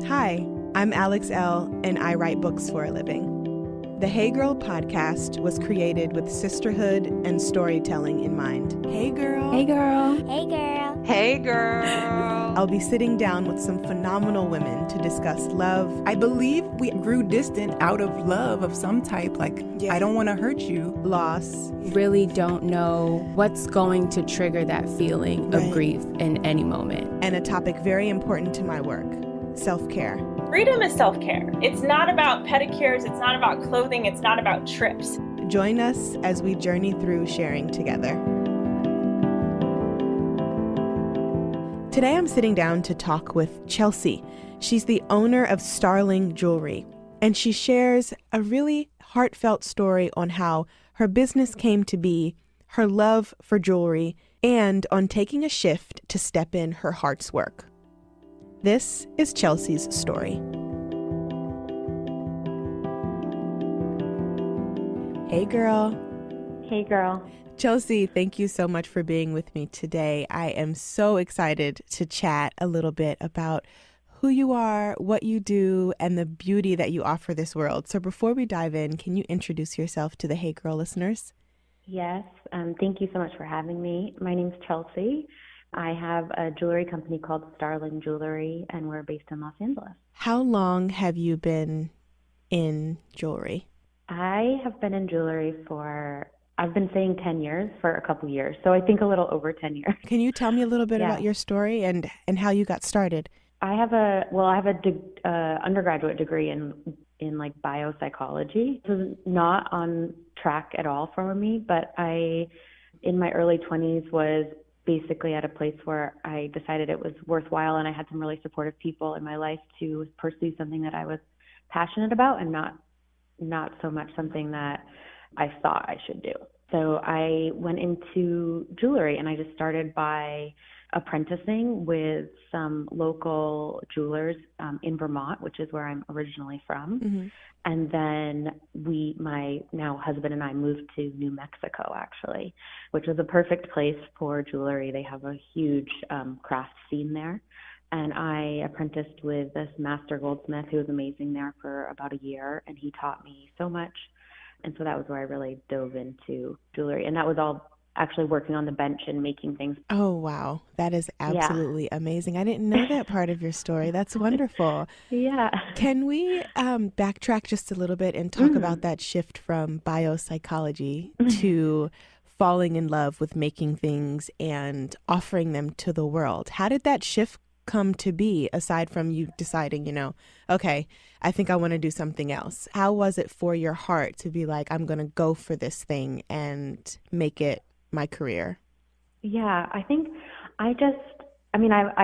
Hi, I'm Alex Elle, and I write books for a living. The Hey Girl podcast was created with sisterhood and storytelling in mind. Hey girl. Hey girl. Hey girl. Hey girl. I'll be sitting down with some phenomenal women to discuss love. I believe we grew distant out of love of some type, like, I don't want to hurt you. Loss. Really don't know what's going to trigger that feeling of grief in any moment. And a topic very important to my work, self-care. Freedom is self-care. It's not about pedicures. It's not about clothing. It's not about trips. Join us as we journey through sharing together. Today I'm sitting down to talk with Chelsey. She's the owner of Starling Jewelry, and she shares a really heartfelt story on how her business came to be, her love for jewelry, and on taking a shift to step in her heart's work. This is Chelsey's story. Hey, girl. Hey girl. Chelsey, thank you so much for being with me today. I am so excited to chat a little bit about who you are, what you do, and the beauty that you offer this world. So before we dive in, can you introduce yourself to the Hey Girl listeners? Yes, thank you so much for having me. My name's Chelsey. I have a jewelry company called Starling Jewelry, and we're based in Los Angeles. How long have you been in jewelry? I have been in jewelry I've been saying 10 years for a couple years, so I think a little over 10 years. Can you tell me a little bit about your story and how you got started? I have a undergraduate degree in like biopsychology. This is not on track at all for me, but in my early 20s was basically at a place where I decided it was worthwhile, and I had some really supportive people in my life to pursue something that I was passionate about and not so much something that I thought I should do. So I went into jewelry, and I just started by apprenticing with some local jewelers in Vermont, which is where I'm originally from. Mm-hmm. And then my now husband and I moved to New Mexico, actually, which was a perfect place for jewelry. They have a huge craft scene there. And I apprenticed with this master goldsmith who was amazing there for about a year, and he taught me so much. And so that was where I really dove into jewelry. And that was all actually working on the bench and making things. Oh, wow. That is absolutely amazing. I didn't know that part of your story. That's wonderful. Yeah. Can we backtrack just a little bit and talk about that shift from biopsychology to falling in love with making things and offering them to the world? How did that shift come to be, aside from you deciding, okay, I think I want to do something else? How was it for your heart to be like, I'm going to go for this thing and make it my career? Yeah, I think I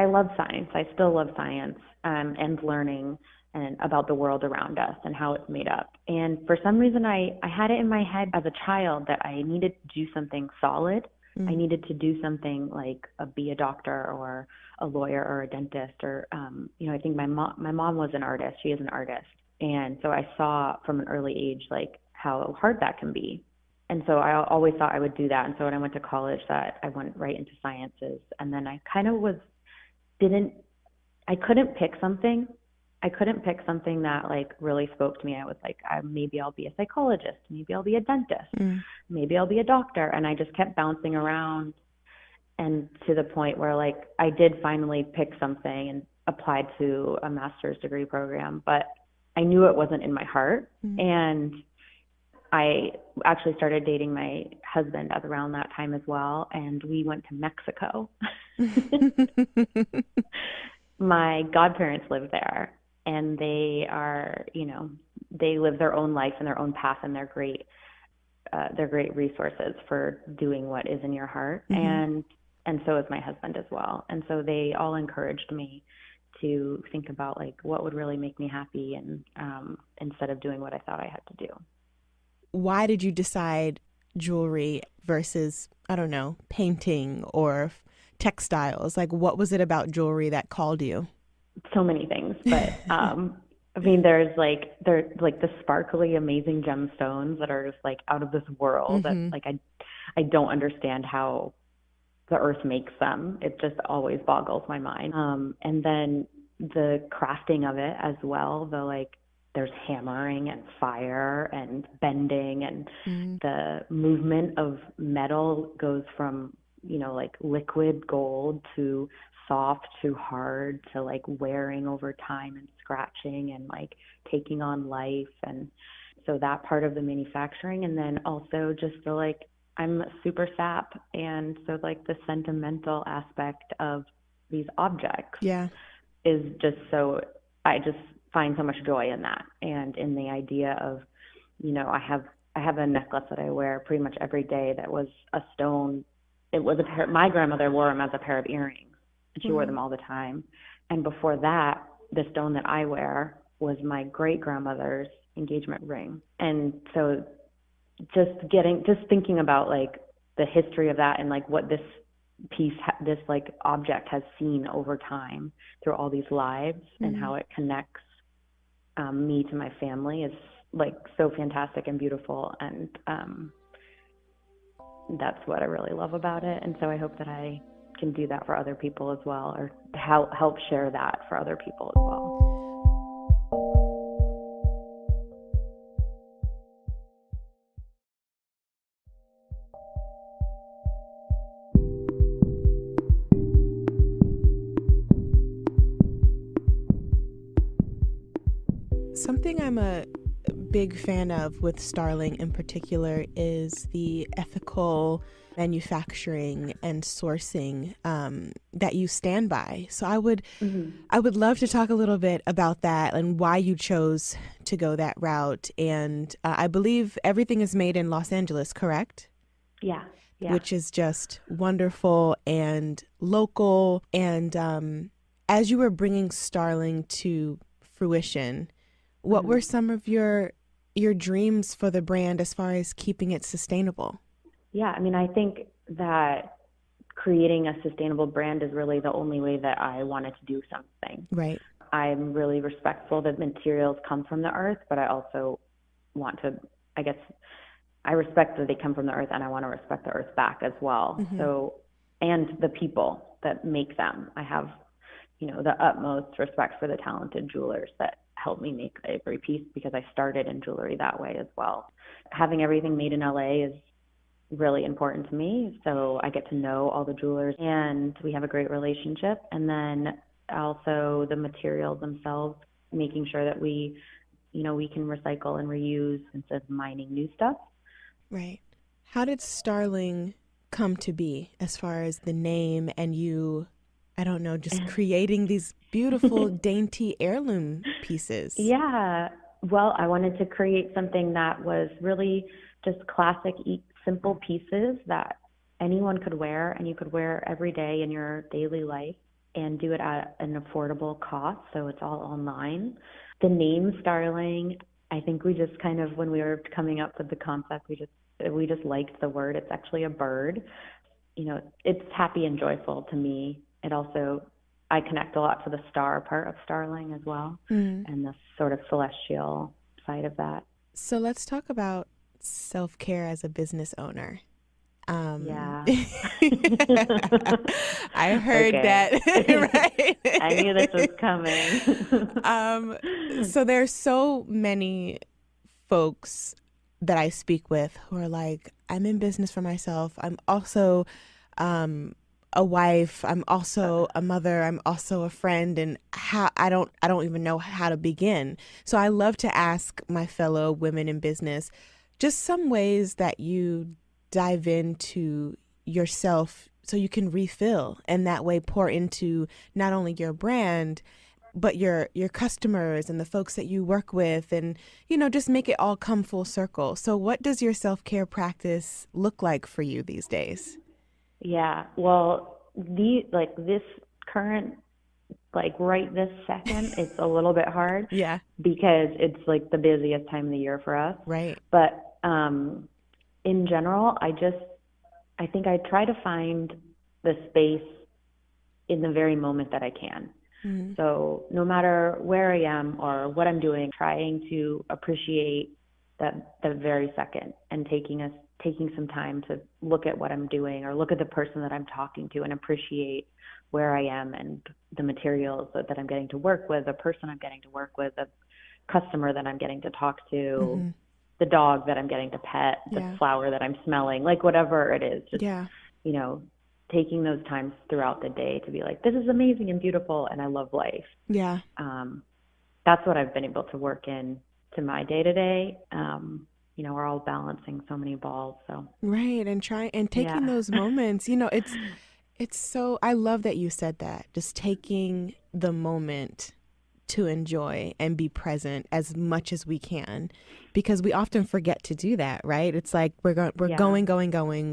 love science. I still love science and learning and about the world around us and how it's made up. And for some reason, I had it in my head as a child that I needed to do something solid. Mm-hmm. I needed to do something like be a doctor or a lawyer or a dentist or, I think my mom was an artist. She is an artist. And so I saw from an early age, like how hard that can be. And so I always thought I would do that. And so when I went to college, that I went right into sciences. And then I kind of I couldn't pick something. I couldn't pick something that like really spoke to me. I was like, maybe I'll be a psychologist. Maybe I'll be a dentist. Maybe I'll be a doctor. And I just kept bouncing around, and to the point where like I did finally pick something and applied to a master's degree program, but I knew it wasn't in my heart. And I actually started dating my husband at around that time as well, and we went to Mexico. My godparents live there, and they are, they live their own life and their own path, and they're great resources for doing what is in your heart. Mm-hmm. And so is my husband as well. And so they all encouraged me to think about like what would really make me happy, and instead of doing what I thought I had to do. Why did you decide jewelry versus, I don't know, painting or textiles? Like, what was it about jewelry that called you? So many things, but there's the sparkly, amazing gemstones that are just like out of this world. Mm-hmm. That like I don't understand how the earth makes them. It just always boggles my mind. And then the crafting of it as well, the like there's hammering and fire and bending, and the movement of metal goes from, you know, like liquid gold to soft to hard to like wearing over time and scratching and like taking on life. And so that part of the manufacturing, and then also just the like, I'm super sap, and so like the sentimental aspect of these objects is just so, I just find so much joy in that, and in the idea of, you know, I have a necklace that I wear pretty much every day that was a stone. It was a pair, my grandmother wore them as a pair of earrings, and she wore them all the time. And before that, the stone that I wear was my great grandmother's engagement ring. And so just thinking about like the history of that, and like what this piece, this like object has seen over time through all these lives, and how it connects me to my family is like so fantastic and beautiful. And that's what I really love about it. And so I hope that I can do that for other people as well, or help share that for other people as well. Something I'm a big fan of with Starling in particular is the ethical manufacturing and sourcing that you stand by. So I would love to talk a little bit about that and why you chose to go that route. And I believe everything is made in Los Angeles, correct? Yeah. Which is just wonderful and local. And as you were bringing Starling to fruition, what were some of your dreams for the brand as far as keeping it sustainable? Yeah, I mean, I think that creating a sustainable brand is really the only way that I wanted to do something. Right. I'm really respectful that materials come from the earth, but I also want to, I guess, I respect that they come from the earth, and I want to respect the earth back as well. So, and the people that make them. I have, you know, the utmost respect for the talented jewelers that help me make every piece, because I started in jewelry that way as well. Having everything made in LA is really important to me, so I get to know all the jewelers and we have a great relationship. And then also the materials themselves, making sure that we, you know, we can recycle and reuse instead of mining new stuff. Right. How did Starling come to be as far as the name and you, I don't know, just creating these beautiful, dainty heirloom pieces? Yeah. Well, I wanted to create something that was really just classic, simple pieces that anyone could wear, and you could wear every day in your daily life, and do it at an affordable cost. So it's all online. The name Starling, I think we just kind of, when we were coming up with the concept, we just liked the word. It's actually a bird. You know, it's happy and joyful to me. It also, I connect a lot to the star part of Starling as well, and the sort of celestial side of that. So let's talk about self-care as a business owner. Yeah. I heard that. Right? I knew this was coming. So there's so many folks that I speak with who are like, I'm in business for myself. I'm also a wife. I'm also a mother. I'm also a friend, and I don't even know how to begin. So I love to ask my fellow women in business just some ways that you dive into yourself so you can refill, and that way pour into not only your brand but your customers and the folks that you work with, and, you know, just make it all come full circle. So what does your self-care practice look like for you these days? Yeah, well, this current, like right this second, it's a little bit hard. Yeah. Because it's like the busiest time of the year for us. Right. But in general, I think I try to find the space in the very moment that I can. So no matter where I am or what I'm doing, trying to appreciate that the very second, and taking some time to look at what I'm doing or look at the person that I'm talking to and appreciate where I am and the materials that I'm getting to work with, the person I'm getting to work with, the customer that I'm getting to talk to, the dog that I'm getting to pet, the flower that I'm smelling, like whatever it is, just, you know, taking those times throughout the day to be like, this is amazing and beautiful and I love life. Yeah. That's what I've been able to work in to my day to day. You know, we're all balancing so many balls. So right. And taking those moments, you know, it's so, I love that you said that, just taking the moment to enjoy and be present as much as we can, because we often forget to do that, right? It's like we're going.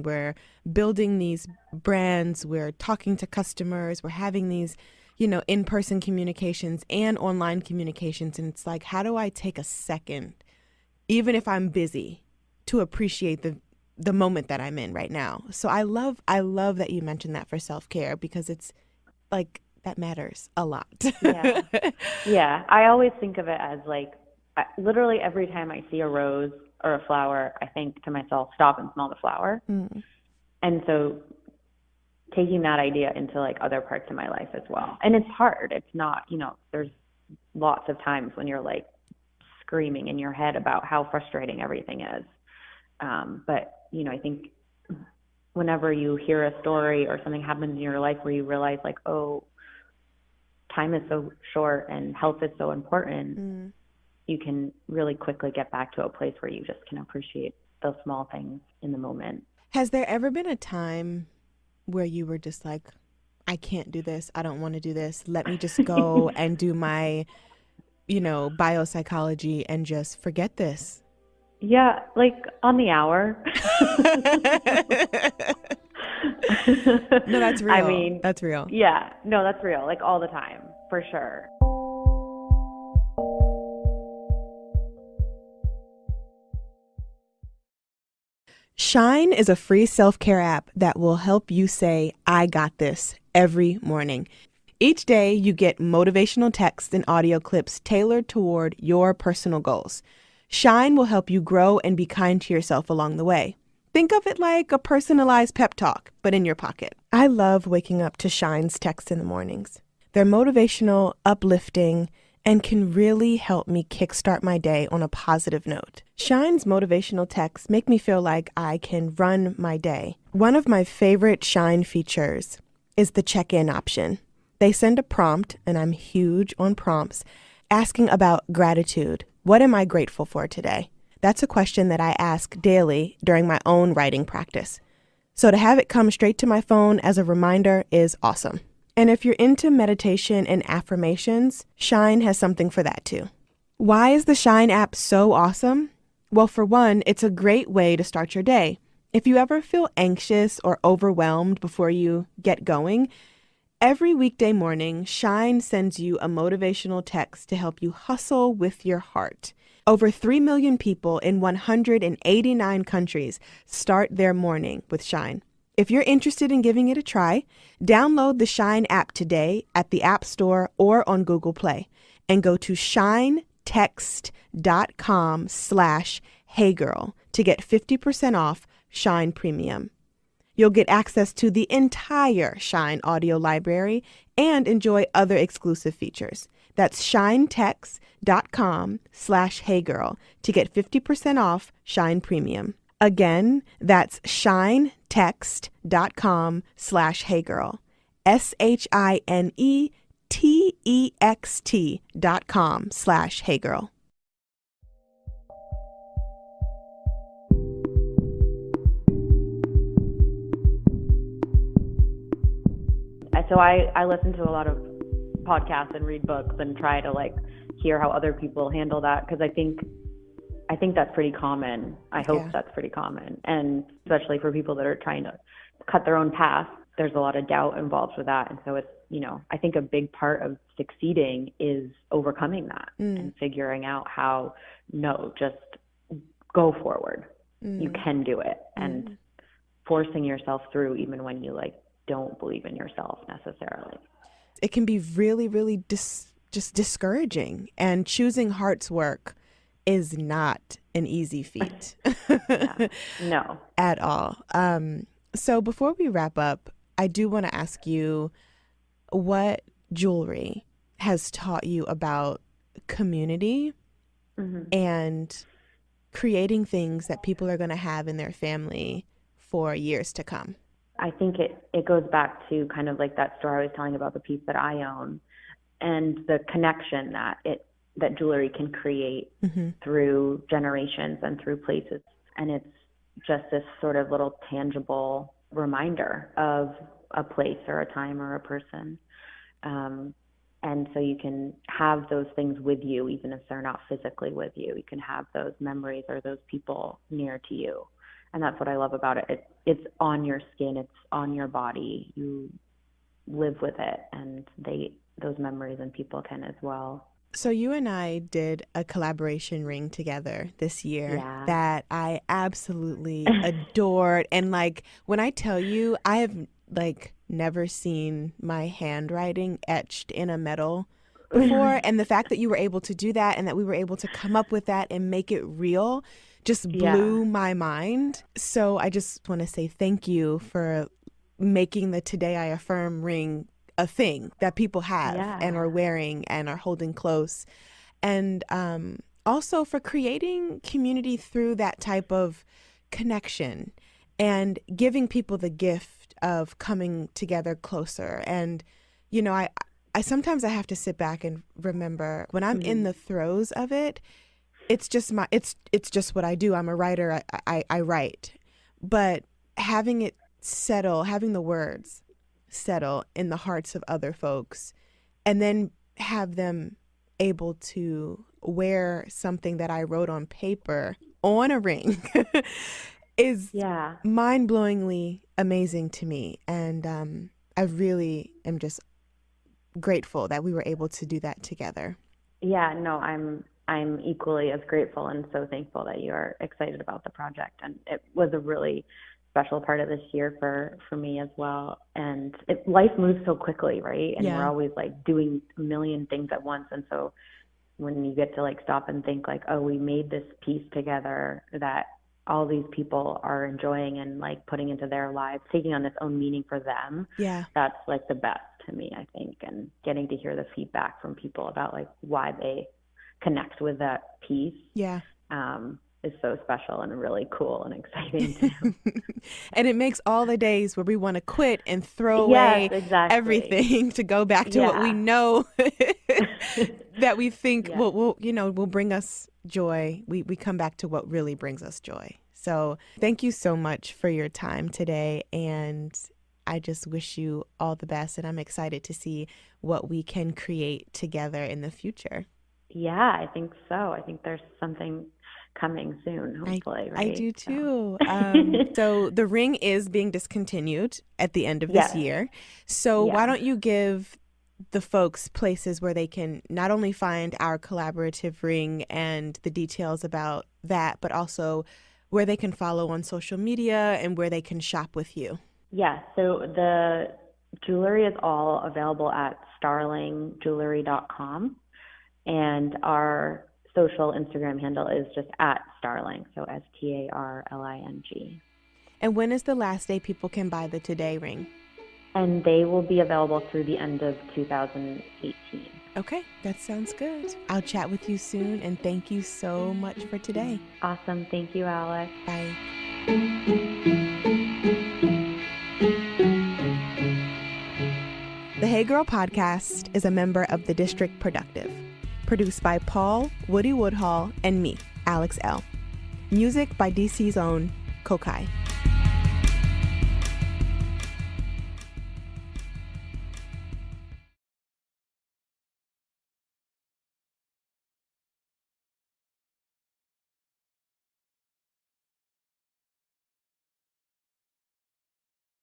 We're building these brands. We're talking to customers. We're having these, you know, in-person communications and online communications. And it's like, how do I take a second, even if I'm busy, to appreciate the moment that I'm in right now? So I love that you mentioned that for self-care, because it's like, that matters a lot. Yeah. I always think of it as like, literally every time I see a rose or a flower, I think to myself, stop and smell the flower. And so taking that idea into like other parts of my life as well. And it's hard. It's not, you know, there's lots of times when you're like screaming in your head about how frustrating everything is. But, you know, I think whenever you hear a story or something happens in your life where you realize like, oh, time is so short and health is so important, you can really quickly get back to a place where you just can appreciate those small things in the moment. Has there ever been a time where you were just like, I can't do this, I don't want to do this, let me just go and do my, you know, biopsychology and just forget this? Yeah, like on the hour. No, that's real. I mean, that's real. Yeah, no, that's real. Like all the time, for sure. Shine is a free self-care app that will help you say, I got this, every morning. Each day, you get motivational texts and audio clips tailored toward your personal goals. Shine will help you grow and be kind to yourself along the way. Think of it like a personalized pep talk, but in your pocket. I love waking up to Shine's texts in the mornings. They're motivational, uplifting, and can really help me kickstart my day on a positive note. Shine's motivational texts make me feel like I can run my day. One of my favorite Shine features is the check-in option. They send a prompt, and I'm huge on prompts, asking about gratitude. What am I grateful for today? That's a question that I ask daily during my own writing practice. So to have it come straight to my phone as a reminder is awesome. And if you're into meditation and affirmations, Shine has something for that too. Why is the Shine app so awesome? Well, for one, it's a great way to start your day. If you ever feel anxious or overwhelmed before you get going, every weekday morning, Shine sends you a motivational text to help you hustle with your heart. Over 3 million people in 189 countries start their morning with Shine. If you're interested in giving it a try, download the Shine app today at the App Store or on Google Play and go to shinetext.com/heygirl to get 50% off Shine Premium. You'll get access to the entire Shine audio library and enjoy other exclusive features. That's shinetext.com/heygirl to get 50% off Shine Premium. Again, that's shinetext.com/heygirl. shinetext.com/heygirl. So I listen to a lot of podcasts and read books and try to like hear how other people handle that, because I think that's pretty common. I hope that's pretty common, and especially for people that are trying to cut their own path, there's a lot of doubt involved with that. And so it's, you know, I think a big part of succeeding is overcoming that and figuring out how, no, just go forward. You can do it, and forcing yourself through even when you like don't believe in yourself necessarily. It can be really, really just discouraging, and choosing heart's work is not an easy feat. No. At all. So before we wrap up, I do want to ask you, what jewelry has taught you about community and creating things that people are going to have in their family for years to come? I think it goes back to kind of like that story I was telling about the piece that I own and the connection that jewelry can create through generations and through places. And it's just this sort of little tangible reminder of a place or a time or a person. And so you can have those things with you, even if they're not physically with you. You can have those memories or those people near to you. And that's what I love about it. It's on your skin. It's on your body. You live with it. And those memories and people can as well. So you and I did a collaboration ring together this year that I absolutely adored. And like, when I tell you, I have like never seen my handwriting etched in a metal before. And the fact that you were able to do that and that we were able to come up with that and make it real just blew my mind. So I just want to say thank you for making the Today I Affirm ring a thing that people have and are wearing and are holding close. And also for creating community through that type of connection and giving people the gift of coming together closer. And, you know, I sometimes I have to sit back and remember when I'm in the throes of it, it's just it's just what I do. I'm a writer. I write. But having it settle, having the words settle in the hearts of other folks, and then have them able to wear something that I wrote on paper on a ring is mind-blowingly amazing to me. And I really am just grateful that we were able to do that together. Yeah, no, I'm equally as grateful and so thankful that you are excited about the project. And it was a really special part of this year for me as well. And life moves so quickly, right? And we're always like doing a million things at once. And so when you get to like stop and think like, oh, we made this piece together that all these people are enjoying and like putting into their lives, taking on its own meaning for them. Yeah. That's like the best to me, I think. And getting to hear the feedback from people about like why they connect with that piece. Yeah. Is so special and really cool and exciting too. And it makes all the days where we want to quit and throw away everything to go back to what we know that we think will bring us joy. We come back to what really brings us joy. So thank you so much for your time today. And I just wish you all the best. And I'm excited to see what we can create together in the future. Yeah, I think so. I think there's something coming soon, hopefully. I do too. So the ring is being discontinued at the end of this year. So why don't you give the folks places where they can not only find our collaborative ring and the details about that, but also where they can follow on social media and where they can shop with you? Yeah, so the jewelry is all available at starlingjewelry.com. And our social Instagram handle is just @Starling, so STARLING. And when is the last day people can buy the Today ring? And they will be available through the end of 2018. Okay, that sounds good. I'll chat with you soon, and thank you so much for today. Awesome. Thank you, Alex. Bye. The Hey Girl podcast is a member of the District Productive. Produced by Paul Woody Woodhall and me, Alex Elle. Music by DC's own Kokai.